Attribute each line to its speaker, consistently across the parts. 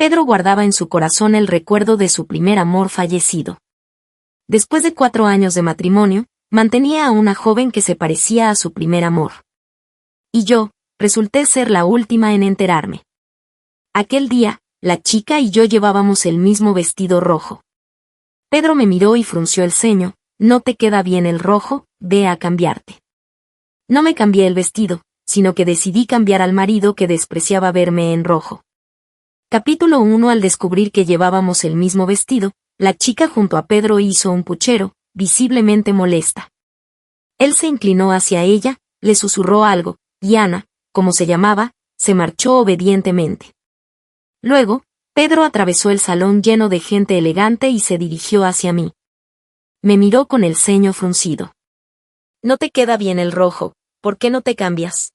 Speaker 1: Pedro guardaba en su corazón el recuerdo de su primer amor fallecido. Después de 4 años de matrimonio, mantenía a una joven que se parecía a su primer amor. Y yo, resulté ser la última en enterarme. Aquel día, la chica y yo llevábamos el mismo vestido rojo. Pedro me miró y frunció el ceño. «No te queda bien el rojo, ve a cambiarte». No me cambié el vestido, sino que decidí cambiar al marido que despreciaba verme en rojo. Capítulo 1. Al descubrir que llevábamos el mismo vestido, la chica junto a Pedro hizo un puchero, visiblemente molesta. Él se inclinó hacia ella, le susurró algo, y Ana, como se llamaba, se marchó obedientemente. Luego, Pedro atravesó el salón lleno de gente elegante y se dirigió hacia mí. Me miró con el ceño fruncido. «No te queda bien el rojo, ¿por qué no te cambias?».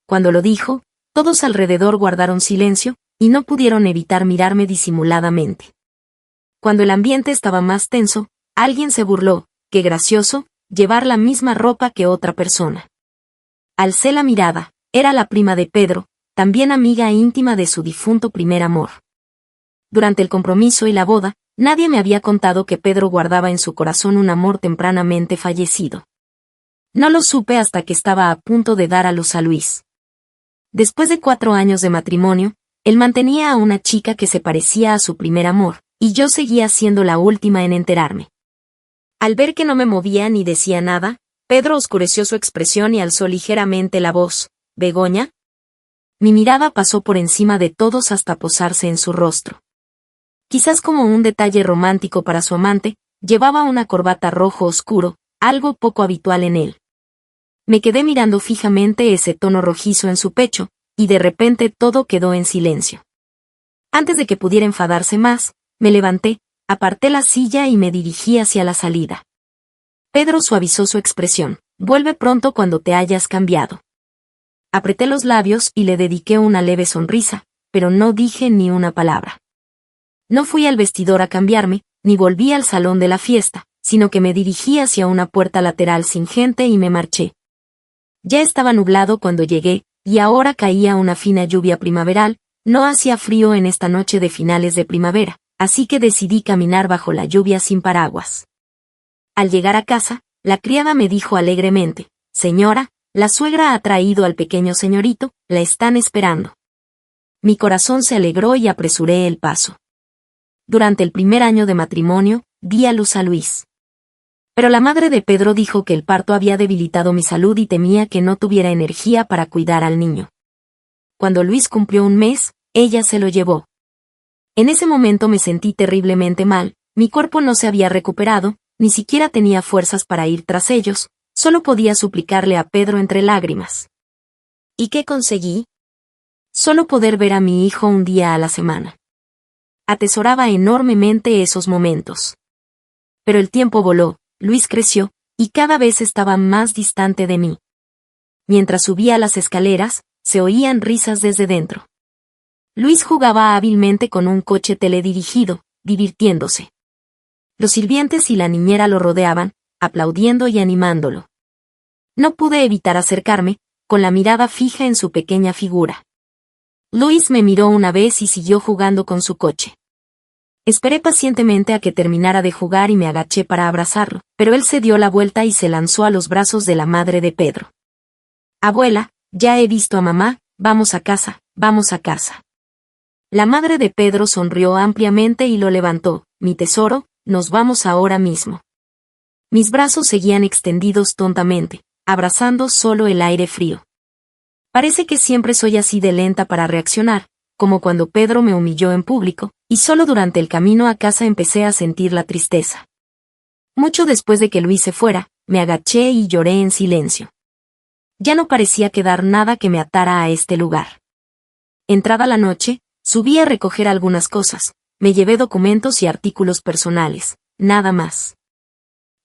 Speaker 1: Cuando lo dijo, todos alrededor guardaron silencio, y no pudieron evitar mirarme disimuladamente. Cuando el ambiente estaba más tenso, alguien se burló: «Qué gracioso, llevar la misma ropa que otra persona». Alcé la mirada, era la prima de Pedro, también amiga íntima de su difunto primer amor. Durante el compromiso y la boda, nadie me había contado que Pedro guardaba en su corazón un amor tempranamente fallecido. No lo supe hasta que estaba a punto de dar a luz a Luis. Después de 4 años de matrimonio, él mantenía a una chica que se parecía a su primer amor, y yo seguía siendo la última en enterarme. Al ver que no me movía ni decía nada, Pedro oscureció su expresión y alzó ligeramente la voz: «¿Begoña?». Mi mirada pasó por encima de todos hasta posarse en su rostro. Quizás como un detalle romántico para su amante, llevaba una corbata rojo oscuro, algo poco habitual en él. Me quedé mirando fijamente ese tono rojizo en su pecho, y de repente todo quedó en silencio. Antes de que pudiera enfadarse más, me levanté, aparté la silla y me dirigí hacia la salida. Pedro suavizó su expresión: «Vuelve pronto cuando te hayas cambiado». Apreté los labios y le dediqué una leve sonrisa, pero no dije ni una palabra. No fui al vestidor a cambiarme, ni volví al salón de la fiesta, sino que me dirigí hacia una puerta lateral sin gente y me marché. Ya estaba nublado cuando llegué, y ahora caía una fina lluvia primaveral. No hacía frío en esta noche de finales de primavera, así que decidí caminar bajo la lluvia sin paraguas. Al llegar a casa, la criada me dijo alegremente: «Señora, la suegra ha traído al pequeño señorito, la están esperando». Mi corazón se alegró y apresuré el paso. Durante el primer año de matrimonio, di a luz a Luis. Pero la madre de Pedro dijo que el parto había debilitado mi salud y temía que no tuviera energía para cuidar al niño. Cuando Luis cumplió 1 mes, ella se lo llevó. En ese momento me sentí terriblemente mal, mi cuerpo no se había recuperado, ni siquiera tenía fuerzas para ir tras ellos, solo podía suplicarle a Pedro entre lágrimas. ¿Y qué conseguí? Solo poder ver a mi hijo 1 día a la semana. Atesoraba enormemente esos momentos. Pero el tiempo voló, Luis creció, y cada vez estaba más distante de mí. Mientras subía las escaleras, se oían risas desde dentro. Luis jugaba hábilmente con un coche teledirigido, divirtiéndose. Los sirvientes y la niñera lo rodeaban, aplaudiendo y animándolo. No pude evitar acercarme, con la mirada fija en su pequeña figura. Luis me miró una vez y siguió jugando con su coche. Esperé pacientemente a que terminara de jugar y me agaché para abrazarlo, pero él se dio la vuelta y se lanzó a los brazos de la madre de Pedro. «Abuela, ya he visto a mamá, vamos a casa, vamos a casa». La madre de Pedro sonrió ampliamente y lo levantó: «Mi tesoro, nos vamos ahora mismo». Mis brazos seguían extendidos tontamente, abrazando solo el aire frío. Parece que siempre soy así de lenta para reaccionar, como cuando Pedro me humilló en público, y solo durante el camino a casa empecé a sentir la tristeza. Mucho después de que Luis se fuera, me agaché y lloré en silencio. Ya no parecía quedar nada que me atara a este lugar. Entrada la noche, subí a recoger algunas cosas, me llevé documentos y artículos personales, nada más.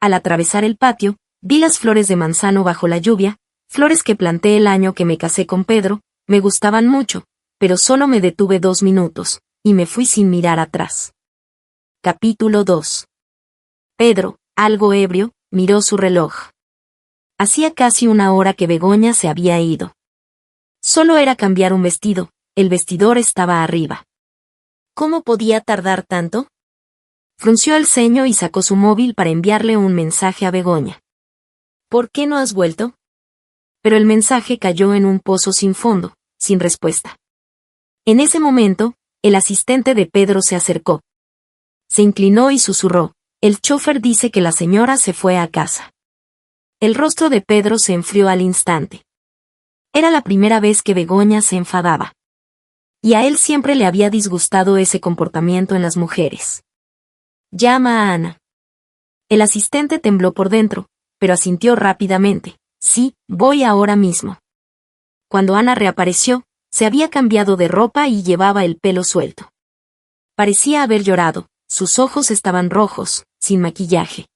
Speaker 1: Al atravesar el patio, vi las flores de manzano bajo la lluvia, flores que planté el año que me casé con Pedro, me gustaban mucho, pero solo me detuve 2 minutos, y me fui sin mirar atrás. Capítulo 2. Pedro, algo ebrio, miró su reloj. Hacía casi 1 hora que Begoña se había ido. Solo era cambiar un vestido, el vestidor estaba arriba. ¿Cómo podía tardar tanto? Frunció el ceño y sacó su móvil para enviarle un mensaje a Begoña. ¿Por qué no has vuelto? Pero el mensaje cayó en un pozo sin fondo, sin respuesta. En ese momento, el asistente de Pedro se acercó. Se inclinó y susurró: el chofer dice que la señora se fue a casa. El rostro de Pedro se enfrió al instante. Era la primera vez que Begoña se enfadaba. Y a él siempre le había disgustado ese comportamiento en las mujeres. Llama a Ana. El asistente tembló por dentro, pero asintió rápidamente. Sí, voy ahora mismo. Cuando Ana reapareció, se había cambiado de ropa y llevaba el pelo suelto. Parecía haber llorado, sus ojos estaban rojos, sin maquillaje,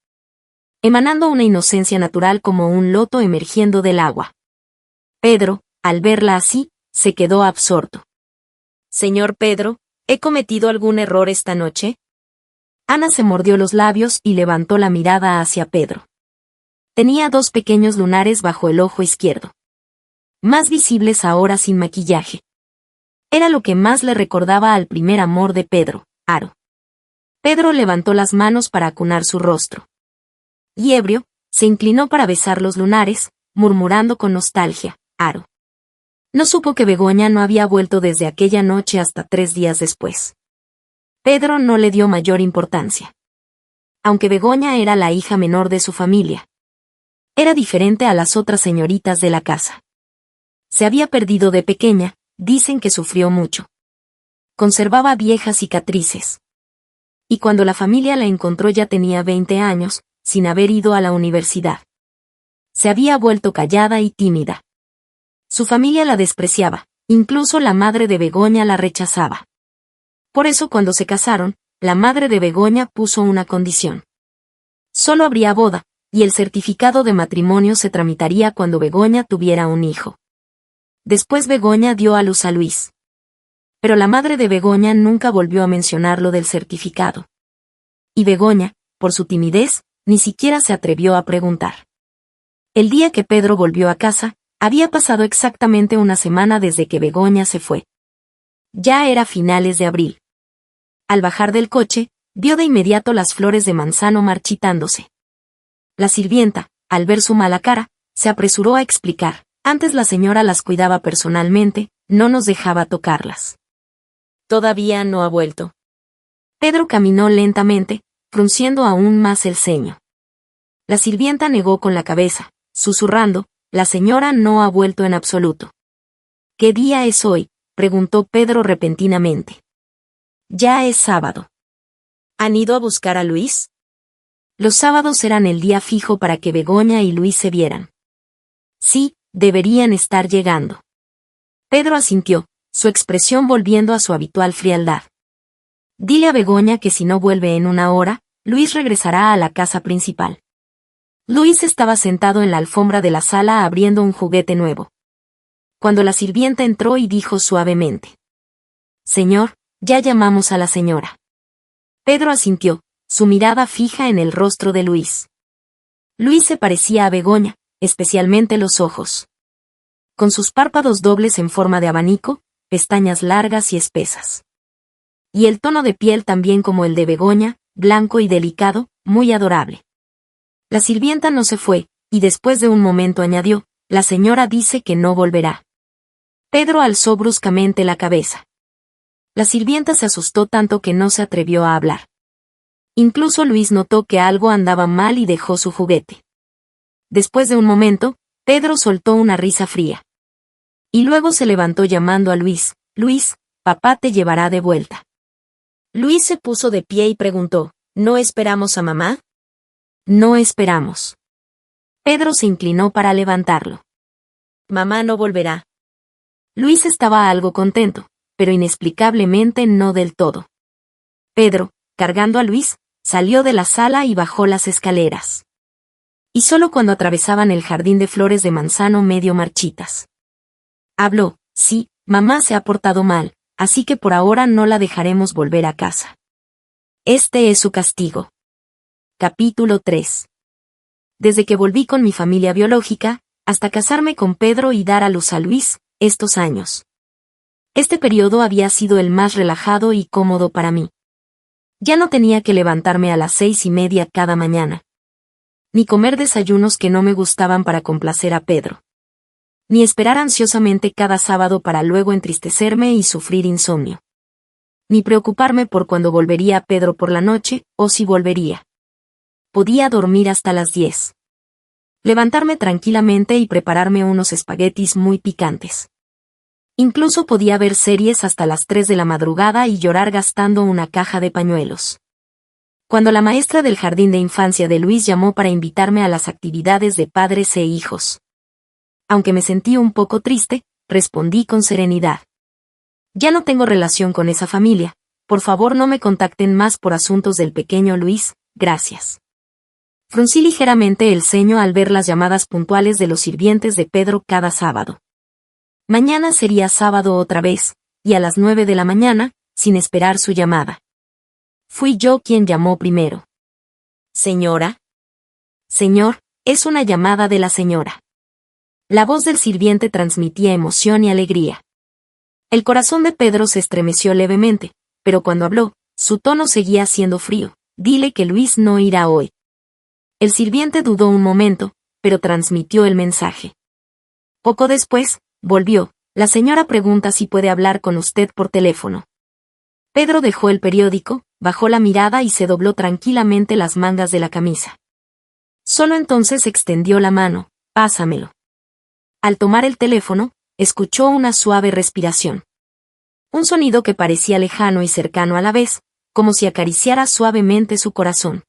Speaker 1: emanando una inocencia natural como un loto emergiendo del agua. Pedro, al verla así, se quedó absorto. Señor Pedro, ¿he cometido algún error esta noche? Ana se mordió los labios y levantó la mirada hacia Pedro. Tenía 2 pequeños lunares bajo el ojo izquierdo. Más visibles ahora sin maquillaje. Era lo que más le recordaba al primer amor de Pedro, Aro. Pedro levantó las manos para acunar su rostro. Y ebrio, se inclinó para besar los lunares, murmurando con nostalgia: Aro. No supo que Begoña no había vuelto desde aquella noche hasta 3 días después. Pedro no le dio mayor importancia. Aunque Begoña era la hija menor de su familia, era diferente a las otras señoritas de la casa. Se había perdido de pequeña, dicen que sufrió mucho. Conservaba viejas cicatrices. Y cuando la familia la encontró ya tenía 20 años, sin haber ido a la universidad. Se había vuelto callada y tímida. Su familia la despreciaba, incluso la madre de Begoña la rechazaba. Por eso cuando se casaron, la madre de Begoña puso una condición. Solo habría boda, y el certificado de matrimonio se tramitaría cuando Begoña tuviera un hijo. Después Begoña dio a luz a Luis. Pero la madre de Begoña nunca volvió a mencionar lo del certificado. Y Begoña, por su timidez, ni siquiera se atrevió a preguntar. El día que Pedro volvió a casa, había pasado exactamente una semana desde que Begoña se fue. Ya era finales de abril. Al bajar del coche, vio de inmediato las flores de manzano marchitándose. La sirvienta, al ver su mala cara, se apresuró a explicar: antes la señora las cuidaba personalmente, no nos dejaba tocarlas. Todavía no ha vuelto. Pedro caminó lentamente, frunciendo aún más el ceño. La sirvienta negó con la cabeza, susurrando: la señora no ha vuelto en absoluto. ¿Qué día es hoy?, preguntó Pedro repentinamente. Ya es sábado. ¿Han ido a buscar a Luis? Los sábados eran el día fijo para que Begoña y Luis se vieran. Sí, deberían estar llegando. Pedro asintió, su expresión volviendo a su habitual frialdad. Dile a Begoña que si no vuelve en una hora, Luis regresará a la casa principal. Luis estaba sentado en la alfombra de la sala abriendo un juguete nuevo. Cuando la sirvienta entró y dijo suavemente: Señor, ya llamamos a la señora. Pedro asintió, su mirada fija en el rostro de Luis. Luis se parecía a Begoña, especialmente los ojos. Con sus párpados dobles en forma de abanico, pestañas largas y espesas. Y el tono de piel también como el de Begoña, blanco y delicado, muy adorable. La sirvienta no se fue, y después de un momento añadió: la señora dice que no volverá. Pedro alzó bruscamente la cabeza. La sirvienta se asustó tanto que no se atrevió a hablar. Incluso Luis notó que algo andaba mal y dejó su juguete. Después de un momento, Pedro soltó una risa fría. Y luego se levantó llamando a Luis: Luis, papá te llevará de vuelta. Luis se puso de pie y preguntó: ¿No esperamos a mamá? No esperamos. Pedro se inclinó para levantarlo. Mamá no volverá. Luis estaba algo contento, pero inexplicablemente no del todo. Pedro, cargando a Luis, salió de la sala y bajó las escaleras. Y solo cuando atravesaban el jardín de flores de manzano medio marchitas. Habló: sí, mamá se ha portado mal, así que por ahora no la dejaremos volver a casa. Este es su castigo. Capítulo 3. Desde que volví con mi familia biológica, hasta casarme con Pedro y dar a luz a Luis, estos años. Este periodo había sido el más relajado y cómodo para mí. Ya no tenía que levantarme a las 6:30 cada mañana, ni comer desayunos que no me gustaban para complacer a Pedro, ni esperar ansiosamente cada sábado para luego entristecerme y sufrir insomnio, ni preocuparme por cuándo volvería Pedro por la noche, o si volvería. Podía dormir hasta las 10. Levantarme tranquilamente y prepararme unos espaguetis muy picantes. Incluso podía ver series hasta las 3 de la madrugada y llorar gastando una caja de pañuelos. Cuando la maestra del jardín de infancia de Luis llamó para invitarme a las actividades de padres e hijos. Aunque me sentí un poco triste, respondí con serenidad. Ya no tengo relación con esa familia, por favor no me contacten más por asuntos del pequeño Luis, gracias. Fruncí ligeramente el ceño al ver las llamadas puntuales de los sirvientes de Pedro cada sábado. Mañana sería sábado otra vez, y a las 9 de la mañana, sin esperar su llamada. Fui yo quien llamó primero. ¿Señora? Señor, es una llamada de la señora. La voz del sirviente transmitía emoción y alegría. El corazón de Pedro se estremeció levemente, pero cuando habló, su tono seguía siendo frío. Dile que Luis no irá hoy. El sirviente dudó un momento, pero transmitió el mensaje. Poco después, volvió. La señora pregunta si puede hablar con usted por teléfono. Pedro dejó el periódico, bajó la mirada y se dobló tranquilamente las mangas de la camisa. Solo entonces extendió la mano. Pásamelo. Al tomar el teléfono, escuchó una suave respiración. Un sonido que parecía lejano y cercano a la vez, como si acariciara suavemente su corazón.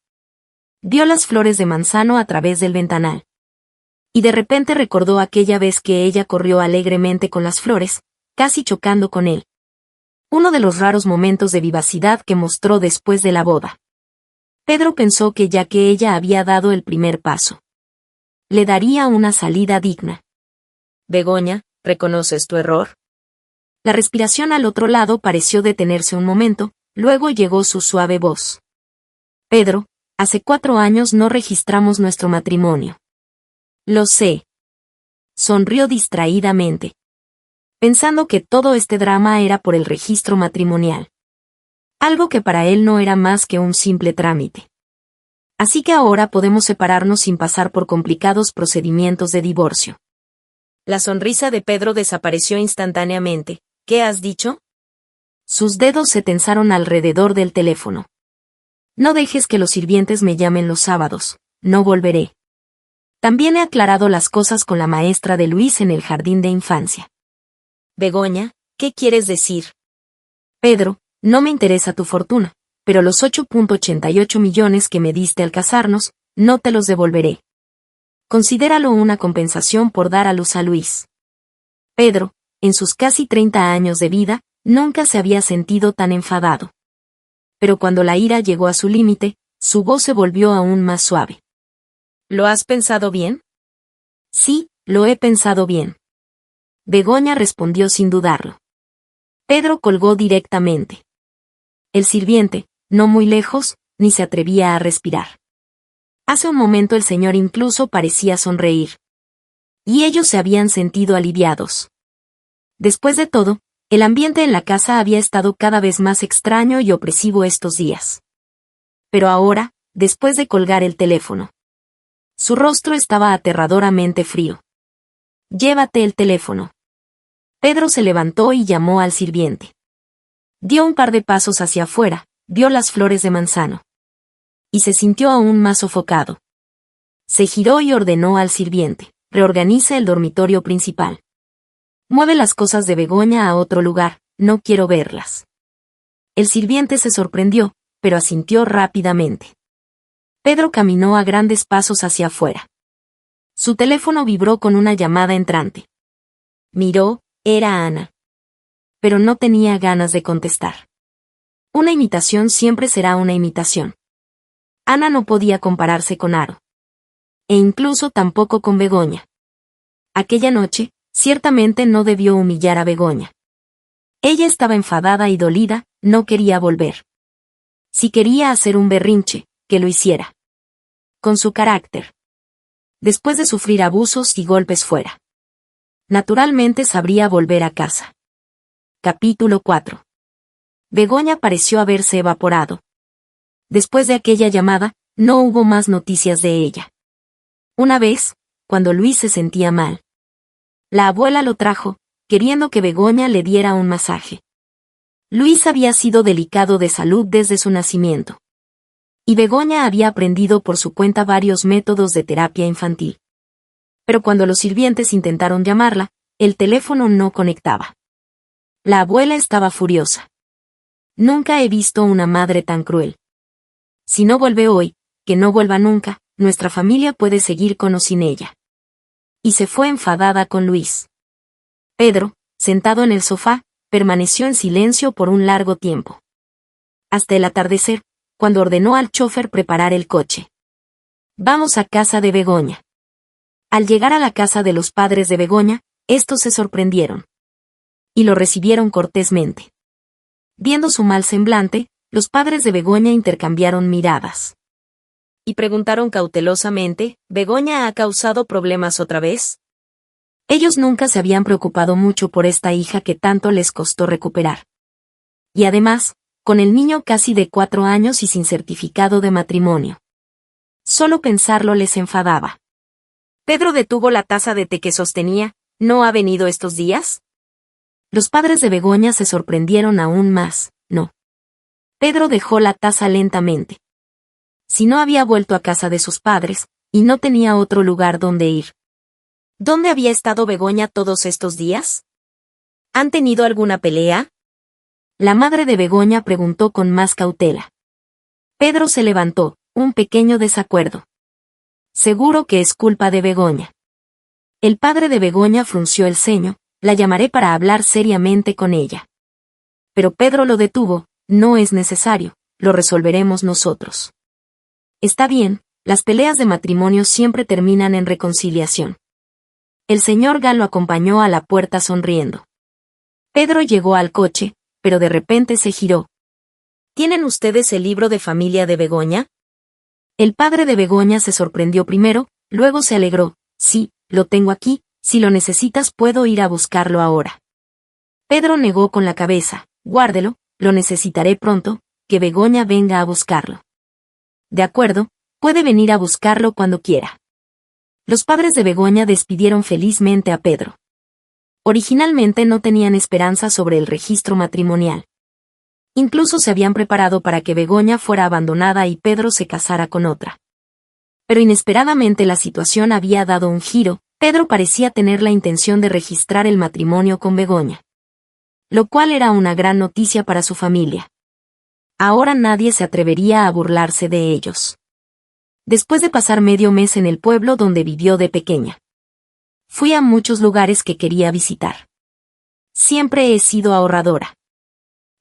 Speaker 1: Vio las flores de manzano a través del ventanal. Y de repente recordó aquella vez que ella corrió alegremente con las flores, casi chocando con él. Uno de los raros momentos de vivacidad que mostró después de la boda. Pedro pensó que ya que ella había dado el primer paso, le daría una salida digna. Begoña, ¿reconoces tu error? La respiración al otro lado pareció detenerse un momento, luego llegó su suave voz. Pedro, hace 4 años no registramos nuestro matrimonio. Lo sé. Sonrió distraídamente, pensando que todo este drama era por el registro matrimonial. Algo que para él no era más que un simple trámite. Así que ahora podemos separarnos sin pasar por complicados procedimientos de divorcio. La sonrisa de Pedro desapareció instantáneamente. ¿Qué has dicho? Sus dedos se tensaron alrededor del teléfono. No dejes que los sirvientes me llamen los sábados, no volveré. También he aclarado las cosas con la maestra de Luis en el jardín de infancia. Begoña, ¿qué quieres decir? Pedro, no me interesa tu fortuna, pero los 8.88 millones que me diste al casarnos, no te los devolveré. Considéralo una compensación por dar a luz a Luis. Pedro, en sus casi 30 años de vida, nunca se había sentido tan enfadado. Pero cuando la ira llegó a su límite, su voz se volvió aún más suave. ¿Lo has pensado bien? Sí, lo he pensado bien. Begoña respondió sin dudarlo. Pedro colgó directamente. El sirviente, no muy lejos, ni se atrevía a respirar. Hace un momento el señor incluso parecía sonreír. Y ellos se habían sentido aliviados. Después de todo, el ambiente en la casa había estado cada vez más extraño y opresivo estos días. Pero ahora, después de colgar el teléfono, su rostro estaba aterradoramente frío. Llévate el teléfono. Pedro se levantó y llamó al sirviente. Dio un par de pasos hacia afuera, vio las flores de manzano. Y se sintió aún más sofocado. Se giró y ordenó al sirviente: reorganiza el dormitorio principal. Mueve las cosas de Begoña a otro lugar, no quiero verlas. El sirviente se sorprendió, pero asintió rápidamente. Pedro caminó a grandes pasos hacia afuera. Su teléfono vibró con una llamada entrante. Miró, era Ana. Pero no tenía ganas de contestar. Una imitación siempre será una imitación. Ana no podía compararse con Aro. E incluso tampoco con Begoña. Aquella noche, ciertamente no debió humillar a Begoña. Ella estaba enfadada y dolida, no quería volver. Si quería hacer un berrinche, que lo hiciera. Con su carácter. Después de sufrir abusos y golpes fuera. Naturalmente sabría volver a casa. Capítulo 4. Begoña pareció haberse evaporado. Después de aquella llamada, no hubo más noticias de ella. Una vez, cuando Luis se sentía mal, la abuela lo trajo, queriendo que Begoña le diera un masaje. Luis había sido delicado de salud desde su nacimiento. Y Begoña había aprendido por su cuenta varios métodos de terapia infantil. Pero cuando los sirvientes intentaron llamarla, el teléfono no conectaba. La abuela estaba furiosa. Nunca he visto una madre tan cruel. Si no vuelve hoy, que no vuelva nunca, nuestra familia puede seguir con o sin ella. Y se fue enfadada con Luis. Pedro, sentado en el sofá, permaneció en silencio por un largo tiempo. Hasta el atardecer, cuando ordenó al chofer preparar el coche. Vamos a casa de Begoña. Al llegar a la casa de los padres de Begoña, estos se sorprendieron. Y lo recibieron cortésmente. Viendo su mal semblante, los padres de Begoña intercambiaron miradas. Y preguntaron cautelosamente, ¿Begoña ha causado problemas otra vez? Ellos nunca se habían preocupado mucho por esta hija que tanto les costó recuperar. Y además, con el niño casi de 4 años y sin certificado de matrimonio. Solo pensarlo les enfadaba. Pedro detuvo la taza de té que sostenía. ¿No ha venido estos días? Los padres de Begoña se sorprendieron aún más. No. Pedro dejó la taza lentamente. Si no había vuelto a casa de sus padres, y no tenía otro lugar donde ir. ¿Dónde había estado Begoña todos estos días? ¿Han tenido alguna pelea? La madre de Begoña preguntó con más cautela. Pedro se levantó, un pequeño desacuerdo. Seguro que es culpa de Begoña. El padre de Begoña frunció el ceño, la llamaré para hablar seriamente con ella. Pero Pedro lo detuvo, no es necesario, lo resolveremos nosotros. Está bien, las peleas de matrimonio siempre terminan en reconciliación. El señor Galo acompañó a la puerta sonriendo. Pedro llegó al coche, pero de repente se giró. ¿Tienen ustedes el libro de familia de Begoña? El padre de Begoña se sorprendió primero, luego se alegró. Sí, lo tengo aquí, si lo necesitas puedo ir a buscarlo ahora. Pedro negó con la cabeza. Guárdelo, lo necesitaré pronto, que Begoña venga a buscarlo. De acuerdo, puede venir a buscarlo cuando quiera. Los padres de Begoña despidieron felizmente a Pedro. Originalmente no tenían esperanza sobre el registro matrimonial. Incluso se habían preparado para que Begoña fuera abandonada y Pedro se casara con otra. Pero inesperadamente la situación había dado un giro. Pedro parecía tener la intención de registrar el matrimonio con Begoña. Lo cual era una gran noticia para su familia. Ahora nadie se atrevería a burlarse de ellos. Después de pasar medio mes en el pueblo donde vivió de pequeña. Fui a muchos lugares que quería visitar. Siempre he sido ahorradora.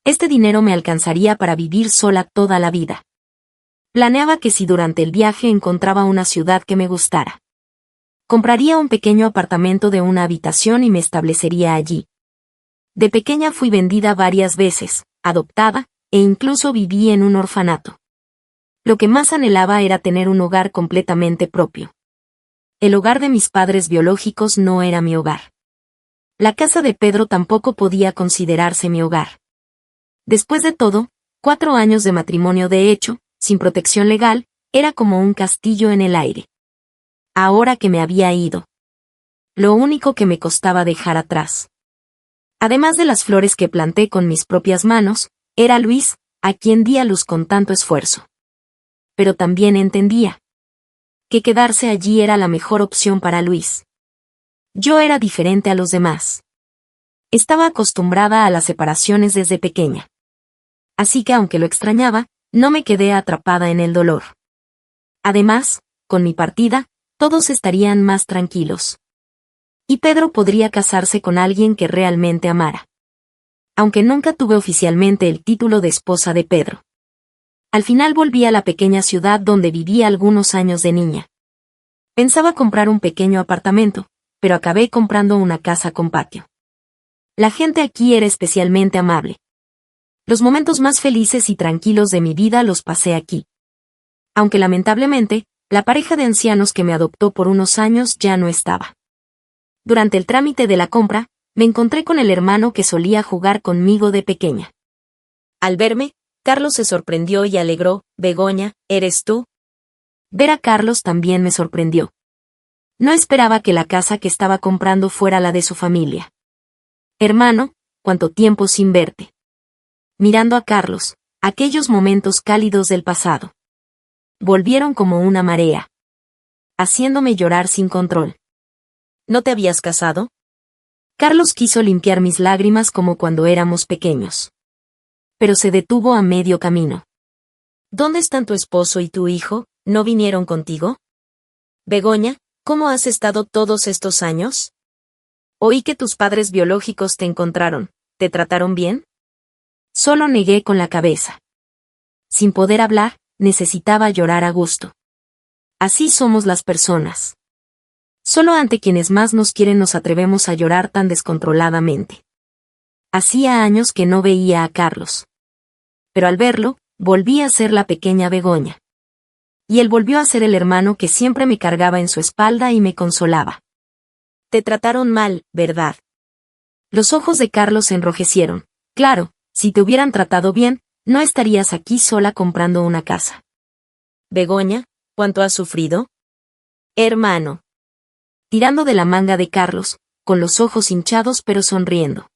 Speaker 1: Este dinero me alcanzaría para vivir sola toda la vida. Planeaba que si durante el viaje encontraba una ciudad que me gustara, compraría un pequeño apartamento de una habitación y me establecería allí. De pequeña fui vendida varias veces, adoptada, e incluso viví en un orfanato. Lo que más anhelaba era tener un hogar completamente propio. El hogar de mis padres biológicos no era mi hogar. La casa de Pedro tampoco podía considerarse mi hogar. Después de todo, 4 años de matrimonio de hecho, sin protección legal, era como un castillo en el aire. Ahora que me había ido. Lo único que me costaba dejar atrás. Además de las flores que planté con mis propias manos, era Luis, a quien di a luz con tanto esfuerzo. Pero también entendía que quedarse allí era la mejor opción para Luis. Yo era diferente a los demás. Estaba acostumbrada a las separaciones desde pequeña. Así que aunque lo extrañaba, no me quedé atrapada en el dolor. Además, con mi partida, todos estarían más tranquilos. Y Pedro podría casarse con alguien que realmente amara. Aunque nunca tuve oficialmente el título de esposa de Pedro. Al final volví a la pequeña ciudad donde vivía algunos años de niña. Pensaba comprar un pequeño apartamento, pero acabé comprando una casa con patio. La gente aquí era especialmente amable. Los momentos más felices y tranquilos de mi vida los pasé aquí. Aunque lamentablemente, la pareja de ancianos que me adoptó por unos años ya no estaba. Durante el trámite de la compra, me encontré con el hermano que solía jugar conmigo de pequeña. Al verme, Carlos se sorprendió y alegró. «Begoña, ¿eres tú?» Ver a Carlos también me sorprendió. No esperaba que la casa que estaba comprando fuera la de su familia. «Hermano, ¿cuánto tiempo sin verte?» Mirando a Carlos, aquellos momentos cálidos del pasado volvieron como una marea, haciéndome llorar sin control. ¿No te habías casado? Carlos quiso limpiar mis lágrimas como cuando éramos pequeños. Pero se detuvo a medio camino. ¿Dónde están tu esposo y tu hijo? ¿No vinieron contigo? Begoña, ¿cómo has estado todos estos años? Oí que tus padres biológicos te encontraron. ¿Te trataron bien? Solo negué con la cabeza. Sin poder hablar, necesitaba llorar a gusto. Así somos las personas. Solo ante quienes más nos quieren nos atrevemos a llorar tan descontroladamente. Hacía años que no veía a Carlos. Pero al verlo, volví a ser la pequeña Begoña. Y él volvió a ser el hermano que siempre me cargaba en su espalda y me consolaba. Te trataron mal, ¿verdad? Los ojos de Carlos se enrojecieron. Claro, si te hubieran tratado bien, no estarías aquí sola comprando una casa. Begoña, ¿cuánto has sufrido? Hermano. Tirando de la manga de Carlos, con los ojos hinchados pero sonriendo.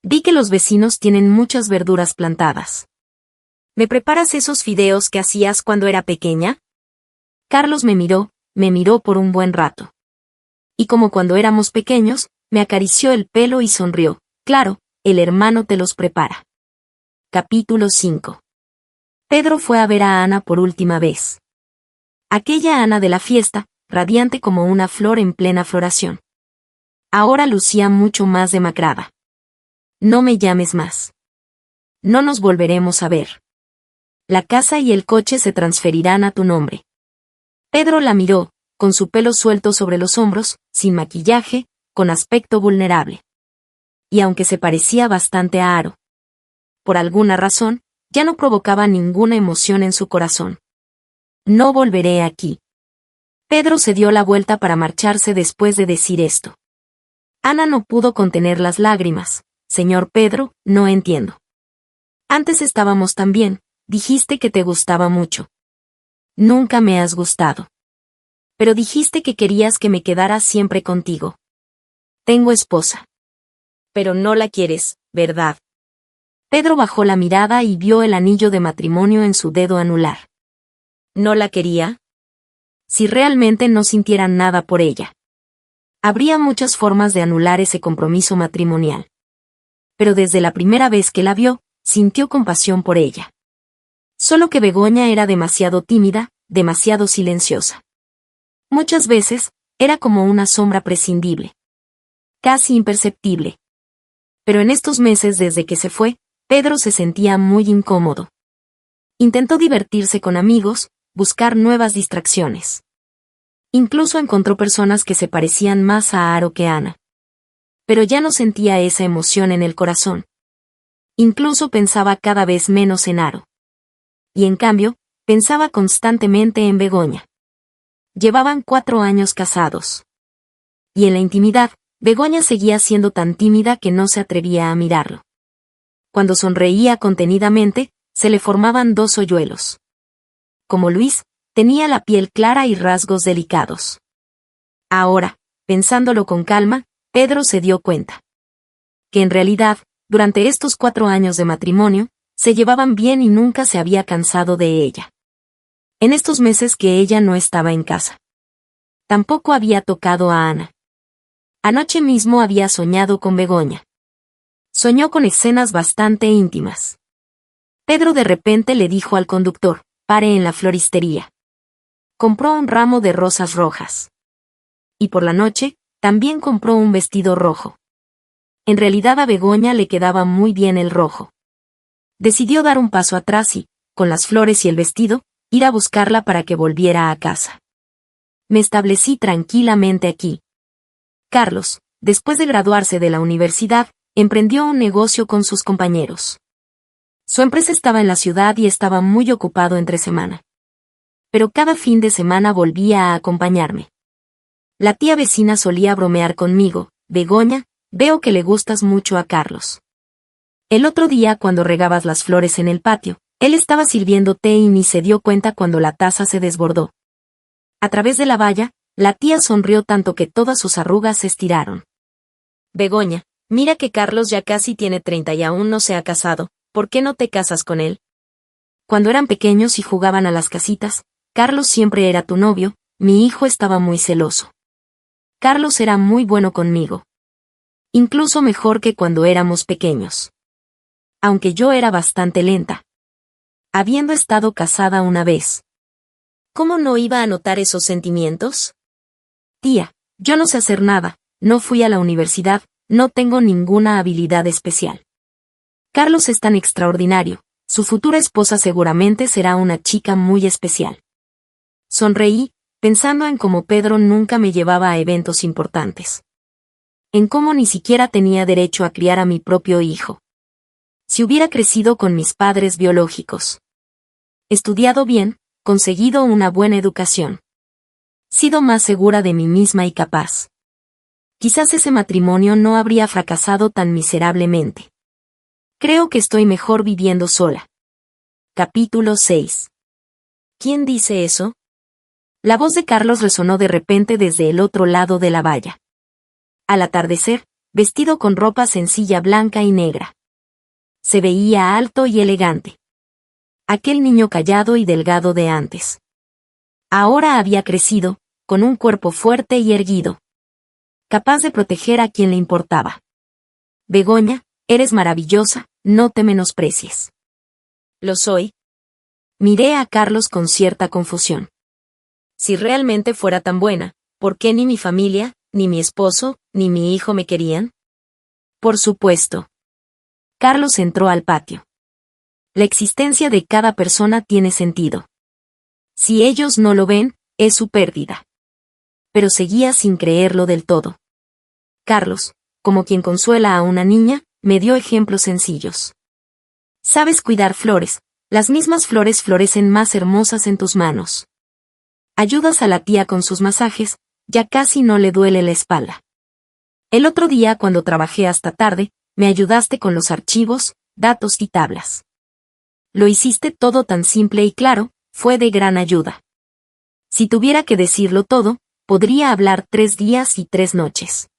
Speaker 1: Vi que los vecinos tienen muchas verduras plantadas. ¿Me preparas esos fideos que hacías cuando era pequeña? Carlos me miró por un buen rato. Y como cuando éramos pequeños, me acarició el pelo y sonrió. Claro, el hermano te los prepara. Capítulo 5. Pedro fue a ver a Ana por última vez. Aquella Ana de la fiesta, radiante como una flor en plena floración. Ahora lucía mucho más demacrada. No me llames más. No nos volveremos a ver. La casa y el coche se transferirán a tu nombre. Pedro la miró, con su pelo suelto sobre los hombros, sin maquillaje, con aspecto vulnerable. Y aunque se parecía bastante a Aro, por alguna razón, ya no provocaba ninguna emoción en su corazón. No volveré aquí. Pedro se dio la vuelta para marcharse después de decir esto. Ana no pudo contener las lágrimas. Señor Pedro, no entiendo. Antes estábamos tan bien, dijiste que te gustaba mucho. Nunca me has gustado. Pero dijiste que querías que me quedara siempre contigo. Tengo esposa. Pero no la quieres, ¿verdad? Pedro bajó la mirada y vio el anillo de matrimonio en su dedo anular. ¿No la quería? Si realmente no sintiera nada por ella. Habría muchas formas de anular ese compromiso matrimonial. Pero desde la primera vez que la vio, sintió compasión por ella. Solo que Begoña era demasiado tímida, demasiado silenciosa. Muchas veces, era como una sombra prescindible. Casi imperceptible. Pero en estos meses desde que se fue, Pedro se sentía muy incómodo. Intentó divertirse con amigos, buscar nuevas distracciones. Incluso encontró personas que se parecían más a Aro que a Ana. Pero ya no sentía esa emoción en el corazón. Incluso pensaba cada vez menos en Aro. Y en cambio, pensaba constantemente en Begoña. Llevaban 4 años casados. Y en la intimidad, Begoña seguía siendo tan tímida que no se atrevía a mirarlo. Cuando sonreía contenidamente, se le formaban 2 hoyuelos. Como Luis, tenía la piel clara y rasgos delicados. Ahora, pensándolo con calma, Pedro se dio cuenta. Que en realidad, durante estos 4 años de matrimonio, se llevaban bien y nunca se había cansado de ella. En estos meses que ella no estaba en casa. Tampoco había tocado a Ana. Anoche mismo había soñado con Begoña. Soñó con escenas bastante íntimas. Pedro de repente le dijo al conductor, pare en la floristería. Compró un ramo de rosas rojas. Y por la noche, también compró un vestido rojo. En realidad a Begoña le quedaba muy bien el rojo. Decidió dar un paso atrás y, con las flores y el vestido, ir a buscarla para que volviera a casa. Me establecí tranquilamente aquí. Carlos, después de graduarse de la universidad, emprendió un negocio con sus compañeros. Su empresa estaba en la ciudad y estaba muy ocupado entre semana. Pero cada fin de semana volvía a acompañarme. La tía vecina solía bromear conmigo, Begoña, veo que le gustas mucho a Carlos. El otro día cuando regabas las flores en el patio, él estaba sirviendo té y ni se dio cuenta cuando la taza se desbordó. A través de la valla, la tía sonrió tanto que todas sus arrugas se estiraron. Begoña, mira que Carlos ya casi tiene 30 y aún no se ha casado, ¿por qué no te casas con él? Cuando eran pequeños y jugaban a las casitas, Carlos siempre era tu novio, mi hijo estaba muy celoso. Carlos era muy bueno conmigo. Incluso mejor que cuando éramos pequeños. Aunque yo era bastante lenta. Habiendo estado casada una vez. ¿Cómo no iba a notar esos sentimientos? Tía, yo no sé hacer nada, no fui a la universidad, no tengo ninguna habilidad especial. Carlos es tan extraordinario, su futura esposa seguramente será una chica muy especial. Sonreí, pensando en cómo Pedro nunca me llevaba a eventos importantes. En cómo ni siquiera tenía derecho a criar a mi propio hijo. Si hubiera crecido con mis padres biológicos. Estudiado bien, conseguido una buena educación. Sido más segura de mí misma y capaz. Quizás ese matrimonio no habría fracasado tan miserablemente. Creo que estoy mejor viviendo sola. Capítulo 6. ¿Quién dice eso? La voz de Carlos resonó de repente desde el otro lado de la valla. Al atardecer, vestido con ropa sencilla blanca y negra. Se veía alto y elegante. Aquel niño callado y delgado de antes. Ahora había crecido, con un cuerpo fuerte y erguido. Capaz de proteger a quien le importaba. Begoña, eres maravillosa, no te menosprecies. ¿Lo soy? Miré a Carlos con cierta confusión. Si realmente fuera tan buena, ¿por qué ni mi familia, ni mi esposo, ni mi hijo me querían? Por supuesto. Carlos entró al patio. La existencia de cada persona tiene sentido. Si ellos no lo ven, es su pérdida. Pero seguía sin creerlo del todo. Carlos, como quien consuela a una niña, me dio ejemplos sencillos. Sabes cuidar flores, las mismas flores florecen más hermosas en tus manos. Ayudas a la tía con sus masajes, ya casi no le duele la espalda. El otro día cuando trabajé hasta tarde, me ayudaste con los archivos, datos y tablas. Lo hiciste todo tan simple y claro, fue de gran ayuda. Si tuviera que decirlo todo, podría hablar 3 días y 3 noches.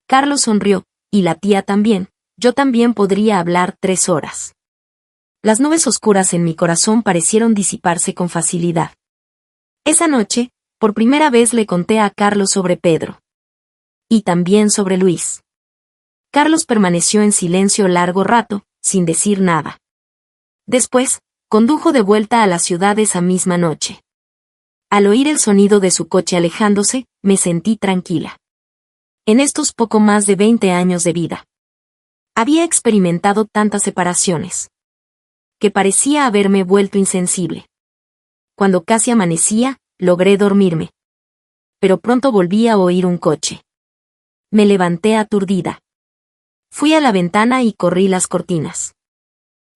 Speaker 1: Carlos sonrió, y la tía también, yo también podría hablar 3 horas. Las nubes oscuras en mi corazón parecieron disiparse con facilidad. Esa noche, por primera vez le conté a Carlos sobre Pedro. Y también sobre Luis. Carlos permaneció en silencio largo rato, sin decir nada. Después, condujo de vuelta a la ciudad esa misma noche. Al oír el sonido de su coche alejándose, me sentí tranquila. En estos poco más de 20 años de vida. Había experimentado tantas separaciones. Que parecía haberme vuelto insensible. Cuando casi amanecía, logré dormirme. Pero pronto volví a oír un coche. Me levanté aturdida. Fui a la ventana y corrí las cortinas.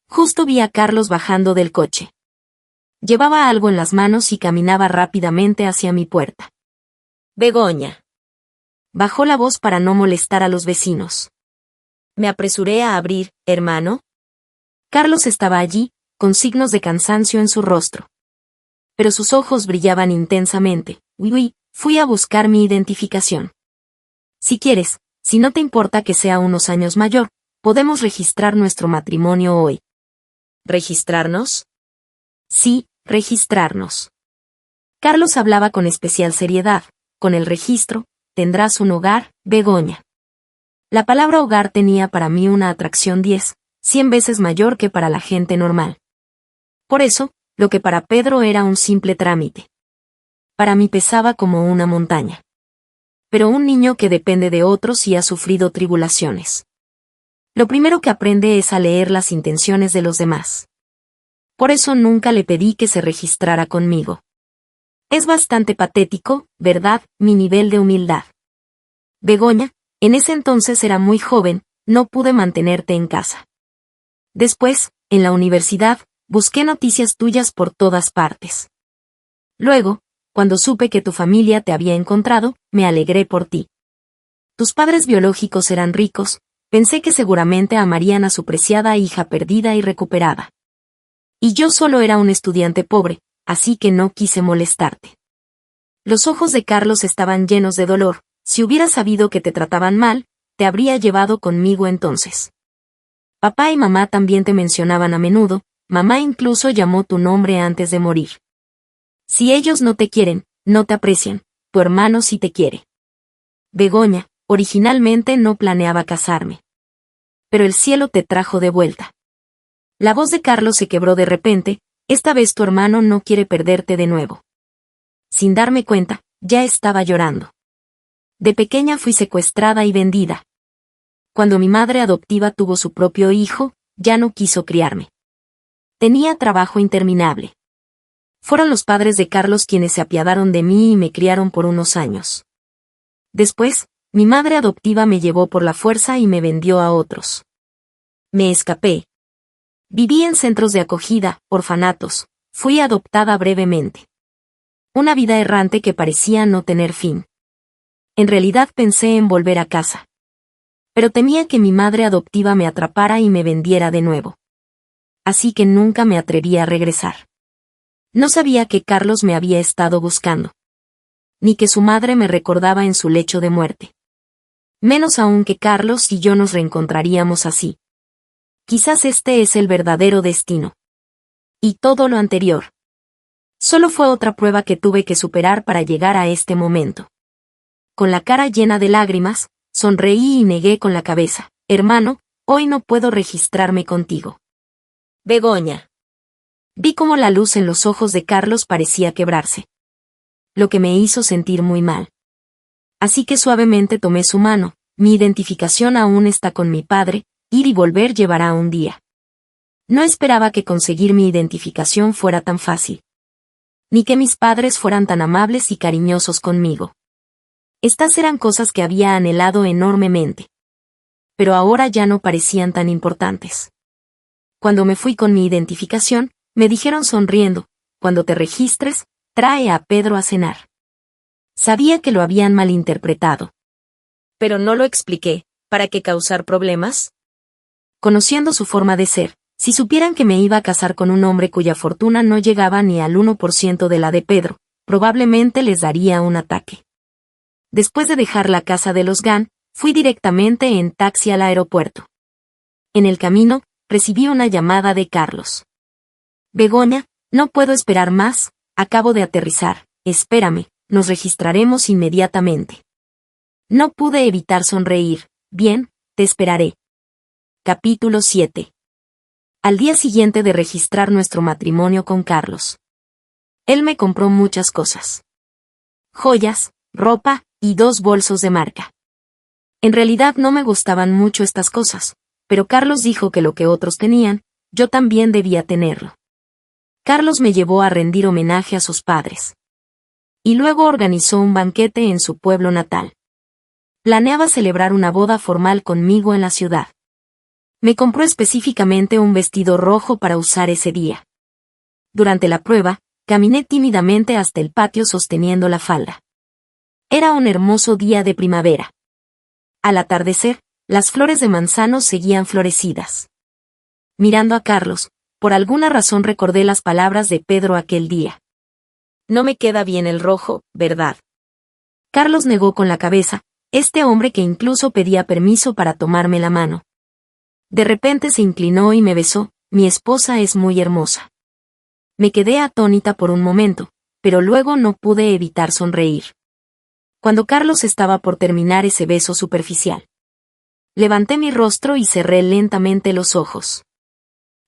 Speaker 1: Justo vi a Carlos bajando del coche. Llevaba algo en las manos y caminaba rápidamente hacia mi puerta. Begoña. Bajó la voz para no molestar a los vecinos. Me apresuré a abrir, hermano. Carlos estaba allí, con signos de cansancio en su rostro. Pero sus ojos brillaban intensamente. Uy, fui a buscar mi identificación. Si quieres, si no te importa que sea unos años mayor, podemos registrar nuestro matrimonio hoy. ¿Registrarnos? Sí, registrarnos. Carlos hablaba con especial seriedad. Con el registro, tendrás un hogar, Begoña. La palabra hogar tenía para mí una atracción 100 veces mayor que para la gente normal. Por eso, lo que para Pedro era un simple trámite. Para mí pesaba como una montaña. Pero un niño que depende de otros y ha sufrido tribulaciones. Lo primero que aprende es a leer las intenciones de los demás. Por eso nunca le pedí que se registrara conmigo. Es bastante patético, ¿verdad?, mi nivel de humildad. Begoña, en ese entonces era muy joven, no pude mantenerte en casa. Después, en la universidad, busqué noticias tuyas por todas partes. Luego, cuando supe que tu familia te había encontrado, me alegré por ti. Tus padres biológicos eran ricos, pensé que seguramente amarían a su preciada hija perdida y recuperada. Y yo solo era un estudiante pobre, así que no quise molestarte. Los ojos de Carlos estaban llenos de dolor. Si hubiera sabido que te trataban mal, te habría llevado conmigo entonces. Papá y mamá también te mencionaban a menudo, mamá incluso llamó tu nombre antes de morir. Si ellos no te quieren, no te aprecian, tu hermano sí te quiere. Begoña, originalmente no planeaba casarme. Pero el cielo te trajo de vuelta. La voz de Carlos se quebró de repente, esta vez tu hermano no quiere perderte de nuevo. Sin darme cuenta, ya estaba llorando. De pequeña fui secuestrada y vendida. Cuando mi madre adoptiva tuvo su propio hijo, ya no quiso criarme. Tenía trabajo interminable. Fueron los padres de Carlos quienes se apiadaron de mí y me criaron por unos años. Después, mi madre adoptiva me llevó por la fuerza y me vendió a otros. Me escapé. Viví en centros de acogida, orfanatos, fui adoptada brevemente. Una vida errante que parecía no tener fin. En realidad pensé en volver a casa. Pero temía que mi madre adoptiva me atrapara y me vendiera de nuevo. Así que nunca me atreví a regresar. No sabía que Carlos me había estado buscando. Ni que su madre me recordaba en su lecho de muerte. Menos aún que Carlos y yo nos reencontraríamos así. Quizás este es el verdadero destino. Y todo lo anterior. Solo fue otra prueba que tuve que superar para llegar a este momento. Con la cara llena de lágrimas, sonreí y negué con la cabeza. Hermano, hoy no puedo registrarme contigo. Begoña. Vi cómo la luz en los ojos de Carlos parecía quebrarse. Lo que me hizo sentir muy mal. Así que suavemente tomé su mano. Mi identificación aún está con mi padre, ir y volver llevará un día. No esperaba que conseguir mi identificación fuera tan fácil. Ni que mis padres fueran tan amables y cariñosos conmigo. Estas eran cosas que había anhelado enormemente. Pero ahora ya no parecían tan importantes. Cuando me fui con mi identificación, me dijeron sonriendo, cuando te registres, trae a Pedro a cenar. Sabía que lo habían malinterpretado. Pero no lo expliqué, ¿para qué causar problemas? Conociendo su forma de ser, si supieran que me iba a casar con un hombre cuya fortuna no llegaba ni al 1% de la de Pedro, probablemente les daría un ataque. Después de dejar la casa de los Gan, fui directamente en taxi al aeropuerto. En el camino, recibí una llamada de Carlos. Begoña, no puedo esperar más, acabo de aterrizar, espérame, nos registraremos inmediatamente. No pude evitar sonreír. Bien, te esperaré. Capítulo 7. Al día siguiente de registrar nuestro matrimonio con Carlos. Él me compró muchas cosas. Joyas, ropa, y 2 bolsos de marca. En realidad no me gustaban mucho estas cosas, pero Carlos dijo que lo que otros tenían, yo también debía tenerlo. Carlos me llevó a rendir homenaje a sus padres. Y luego organizó un banquete en su pueblo natal. Planeaba celebrar una boda formal conmigo en la ciudad. Me compró específicamente un vestido rojo para usar ese día. Durante la prueba, caminé tímidamente hasta el patio sosteniendo la falda. Era un hermoso día de primavera. Al atardecer, las flores de manzano seguían florecidas. Mirando a Carlos, por alguna razón recordé las palabras de Pedro aquel día. No me queda bien el rojo, ¿verdad? Carlos negó con la cabeza, este hombre que incluso pedía permiso para tomarme la mano. De repente se inclinó y me besó, mi esposa es muy hermosa. Me quedé atónita por un momento, pero luego no pude evitar sonreír. Cuando Carlos estaba por terminar ese beso superficial. Levanté mi rostro y cerré lentamente los ojos.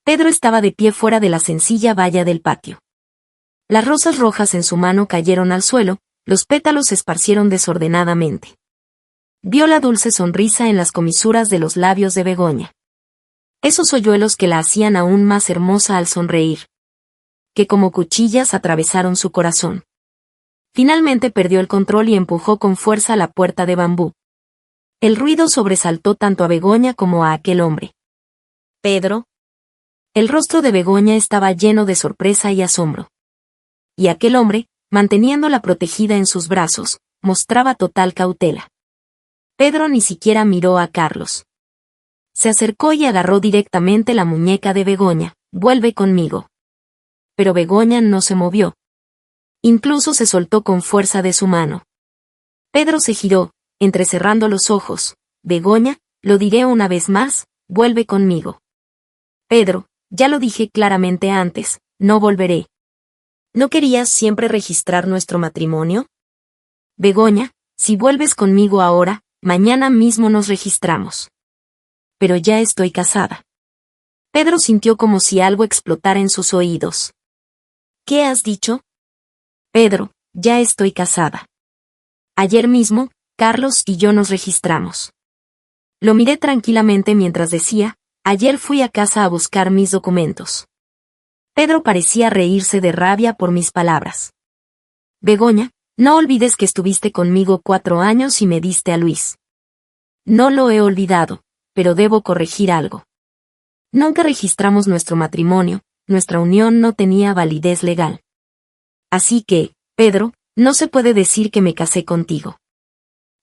Speaker 1: Pedro estaba de pie fuera de la sencilla valla del patio. Las rosas rojas en su mano cayeron al suelo, los pétalos se esparcieron desordenadamente. Vio la dulce sonrisa en las comisuras de los labios de Begoña. Esos hoyuelos que la hacían aún más hermosa al sonreír. Que como cuchillas atravesaron su corazón. Finalmente perdió el control y empujó con fuerza la puerta de bambú. El ruido sobresaltó tanto a Begoña como a aquel hombre. ¿Pedro? El rostro de Begoña estaba lleno de sorpresa y asombro. Y aquel hombre, manteniéndola protegida en sus brazos, mostraba total cautela. Pedro ni siquiera miró a Carlos. Se acercó y agarró directamente la muñeca de Begoña. «Vuelve conmigo». Pero Begoña no se movió. Incluso se soltó con fuerza de su mano. Pedro se giró, entrecerrando los ojos. «Begoña, lo diré una vez más, vuelve conmigo». «Pedro, ya lo dije claramente antes, no volveré». «¿No querías siempre registrar nuestro matrimonio?» «Begoña, si vuelves conmigo ahora, mañana mismo nos registramos». «Pero ya estoy casada». Pedro sintió como si algo explotara en sus oídos. «¿Qué has dicho?» «Pedro, ya estoy casada. Ayer mismo, Carlos y yo nos registramos». Lo miré tranquilamente mientras decía, «Ayer fui a casa a buscar mis documentos». Pedro parecía reírse de rabia por mis palabras. «Begoña, no olvides que estuviste conmigo 4 años y me diste a Luis». «No lo he olvidado, pero debo corregir algo. Nunca registramos nuestro matrimonio, nuestra unión no tenía validez legal. Así que, Pedro, no se puede decir que me casé contigo.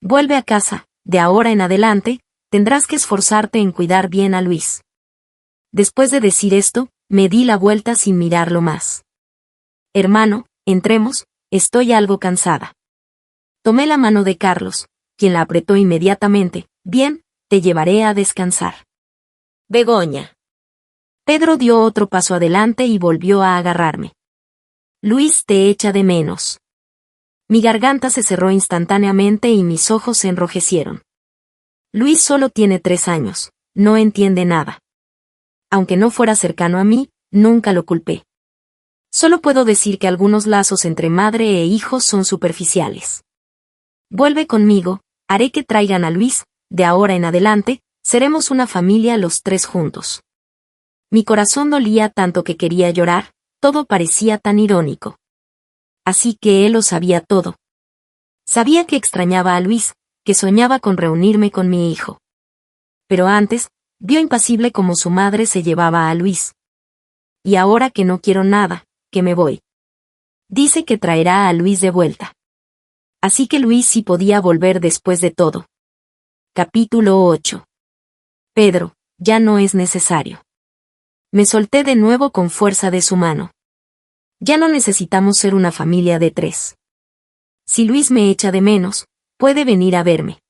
Speaker 1: Vuelve a casa, de ahora en adelante, tendrás que esforzarte en cuidar bien a Luis». Después de decir esto, me di la vuelta sin mirarlo más. «Hermano, entremos, estoy algo cansada». Tomé la mano de Carlos, quien la apretó inmediatamente. «Bien, te llevaré a descansar». «Begoña». Pedro dio otro paso adelante y volvió a agarrarme. «Luis te echa de menos». Mi garganta se cerró instantáneamente y mis ojos se enrojecieron. Luis solo tiene 3 años, no entiende nada. Aunque no fuera cercano a mí, nunca lo culpé. Solo puedo decir que algunos lazos entre madre e hijo son superficiales. «Vuelve conmigo, haré que traigan a Luis, de ahora en adelante, seremos una familia los 3 juntos». Mi corazón dolía tanto que quería llorar, todo parecía tan irónico. Así que él lo sabía todo. Sabía que extrañaba a Luis, que soñaba con reunirme con mi hijo. Pero antes, vio impasible cómo su madre se llevaba a Luis. Y ahora que no quiero nada, que me voy. Dice que traerá a Luis de vuelta. Así que Luis sí podía volver después de todo. Capítulo 8. Pedro, ya no es necesario. Me solté de nuevo con fuerza de su mano. Ya no necesitamos ser una familia de 3. Si Luis me echa de menos, puede venir a verme.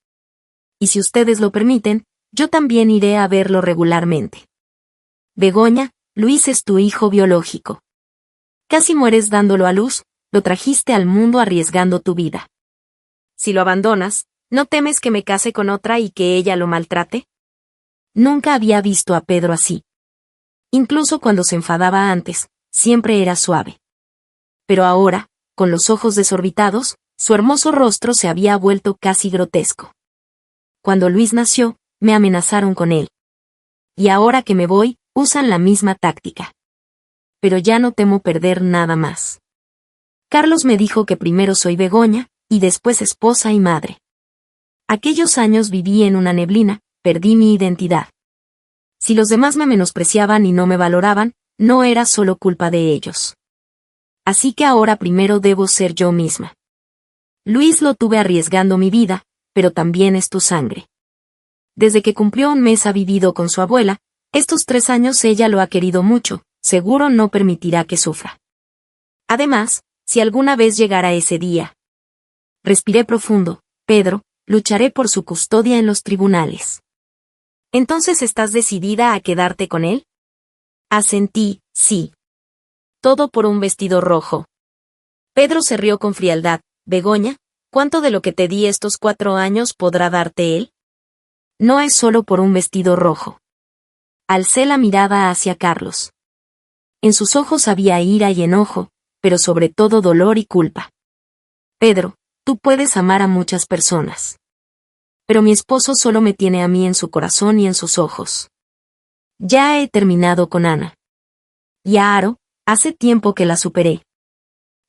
Speaker 1: Y si ustedes lo permiten, yo también iré a verlo regularmente. Begoña, Luis es tu hijo biológico. Casi mueres dándolo a luz, lo trajiste al mundo arriesgando tu vida. Si lo abandonas, ¿no temes que me case con otra y que ella lo maltrate?» Nunca había visto a Pedro así. Incluso cuando se enfadaba antes, siempre era suave. Pero ahora, con los ojos desorbitados, su hermoso rostro se había vuelto casi grotesco. Cuando Luis nació, me amenazaron con él. Y ahora que me voy, usan la misma táctica. Pero ya no temo perder nada más. Carlos me dijo que primero soy Begoña, y después esposa y madre. Aquellos años viví en una neblina, perdí mi identidad. Si los demás me menospreciaban y no me valoraban, no era solo culpa de ellos. Así que ahora primero debo ser yo misma. Luis lo tuve arriesgando mi vida, pero también es tu sangre. Desde que cumplió 1 mes ha vivido con su abuela, estos 3 años ella lo ha querido mucho, seguro no permitirá que sufra. Además, si alguna vez llegara ese día. Respiré profundo. «Pedro, lucharé por su custodia en los tribunales». «¿Entonces estás decidida a quedarte con él?» Asentí, sí. Todo por un vestido rojo. Pedro se rió con frialdad. «Begoña, ¿cuánto de lo que te di estos 4 años podrá darte él?» «No es solo por un vestido rojo». Alcé la mirada hacia Carlos. En sus ojos había ira y enojo, pero sobre todo dolor y culpa. «Pedro, tú puedes amar a muchas personas. Pero mi esposo solo me tiene a mí en su corazón y en sus ojos. Ya he terminado con Ana. Y a Aro, hace tiempo que la superé.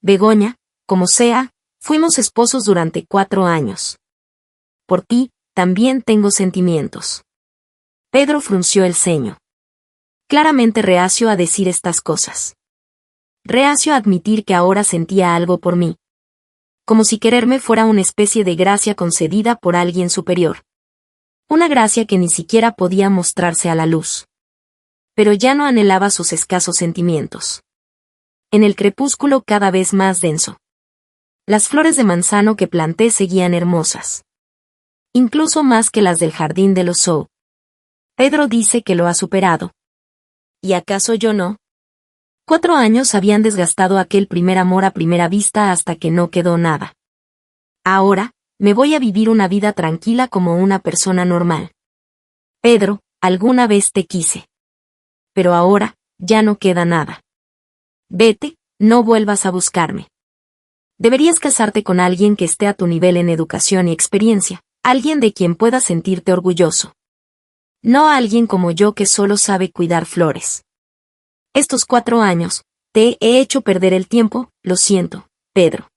Speaker 1: Begoña, como sea, fuimos esposos durante 4 años. Por ti, también tengo sentimientos». Pedro frunció el ceño. Claramente reacio a decir estas cosas. Reacio a admitir que ahora sentía algo por mí. Como si quererme fuera una especie de gracia concedida por alguien superior. Una gracia que ni siquiera podía mostrarse a la luz. Pero ya no anhelaba sus escasos sentimientos. En el crepúsculo cada vez más denso. Las flores de manzano que planté seguían hermosas. Incluso más que las del jardín de los Sceaux. Pedro dice que lo ha superado. ¿Y acaso yo no? 4 años habían desgastado aquel primer amor a primera vista hasta que no quedó nada. Ahora, me voy a vivir una vida tranquila como una persona normal. Pedro, alguna vez te quise. Pero ahora, ya no queda nada. Vete, no vuelvas a buscarme. Deberías casarte con alguien que esté a tu nivel en educación y experiencia, alguien de quien puedas sentirte orgulloso. No alguien como yo que solo sabe cuidar flores. Estos 4 años, te he hecho perder el tiempo, lo siento, Pedro.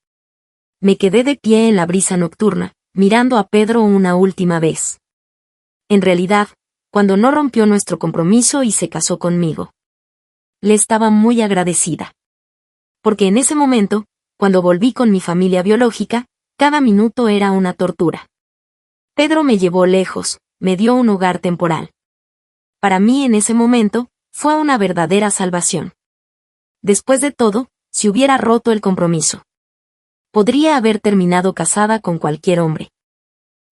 Speaker 1: Me quedé de pie en la brisa nocturna, mirando a Pedro una última vez. En realidad, cuando no rompió nuestro compromiso y se casó conmigo. Le estaba muy agradecida. Porque en ese momento, cuando volví con mi familia biológica, cada minuto era una tortura. Pedro me llevó lejos, me dio un hogar temporal. Para mí en ese momento, fue una verdadera salvación. Después de todo, si hubiera roto el compromiso, podría haber terminado casada con cualquier hombre.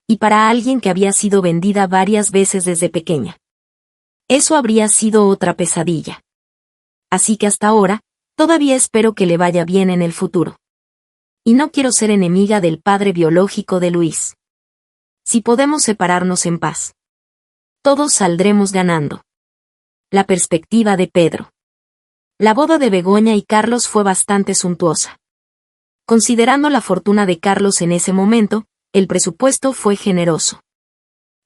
Speaker 1: Y para alguien que había sido vendida varias veces desde pequeña. Eso habría sido otra pesadilla. Así que hasta ahora, todavía espero que le vaya bien en el futuro. Y no quiero ser enemiga del padre biológico de Luis. Si podemos separarnos en paz, todos saldremos ganando. La perspectiva de Pedro. La boda de Begoña y Carlos fue bastante suntuosa. Considerando la fortuna de Carlos en ese momento, el presupuesto fue generoso.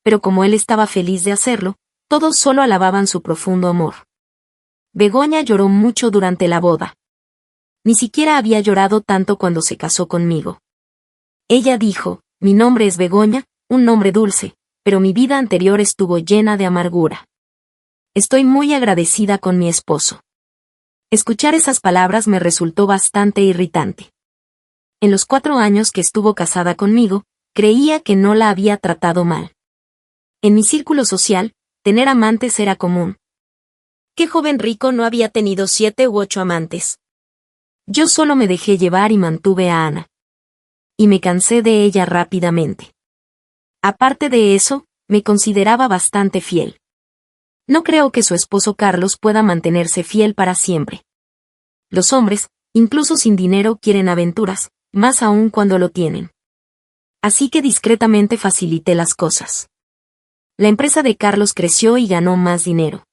Speaker 1: Pero como él estaba feliz de hacerlo, todos solo alababan su profundo amor. Begoña lloró mucho durante la boda. Ni siquiera había llorado tanto cuando se casó conmigo. Ella dijo, mi nombre es Begoña, un nombre dulce, pero mi vida anterior estuvo llena de amargura. Estoy muy agradecida con mi esposo. Escuchar esas palabras me resultó bastante irritante. En los 4 años que estuvo casada conmigo, creía que no la había tratado mal. En mi círculo social, tener amantes era común. ¿Qué joven rico no había tenido 7 u 8 amantes? Yo solo me dejé llevar y mantuve a Ana. Y me cansé de ella rápidamente. Aparte de eso, me consideraba bastante fiel. No creo que su esposo Carlos pueda mantenerse fiel para siempre. Los hombres, incluso sin dinero, quieren aventuras, más aún cuando lo tienen. Así que discretamente facilité las cosas. La empresa de Carlos creció y ganó más dinero.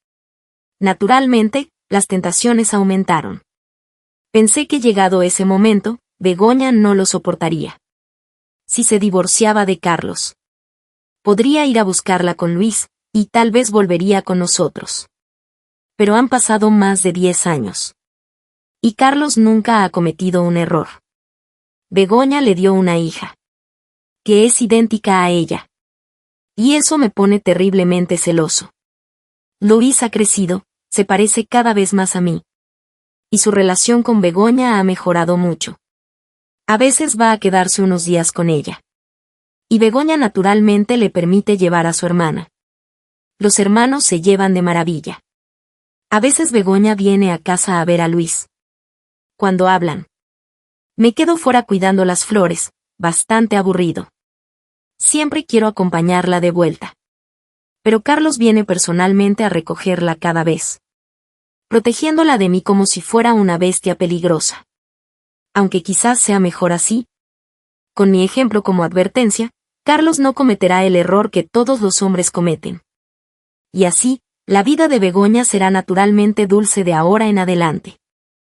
Speaker 1: Naturalmente, las tentaciones aumentaron. Pensé que llegado ese momento, Begoña no lo soportaría. Si se divorciaba de Carlos, podría ir a buscarla con Luis, y tal vez volvería con nosotros. Pero han pasado más de 10 años. Y Carlos nunca ha cometido un error. Begoña le dio una hija. Que es idéntica a ella. Y eso me pone terriblemente celoso. Luis ha crecido, se parece cada vez más a mí. Y su relación con Begoña ha mejorado mucho. A veces va a quedarse unos días con ella. Y Begoña naturalmente le permite llevar a su hermana. Los hermanos se llevan de maravilla. A veces Begoña viene a casa a ver a Luis. Cuando hablan, me quedo fuera cuidando las flores, bastante aburrido. Siempre quiero acompañarla de vuelta. Pero Carlos viene personalmente a recogerla cada vez. Protegiéndola de mí como si fuera una bestia peligrosa. Aunque quizás sea mejor así. Con mi ejemplo como advertencia, Carlos no cometerá el error que todos los hombres cometen. Y así, la vida de Begoña será naturalmente dulce de ahora en adelante.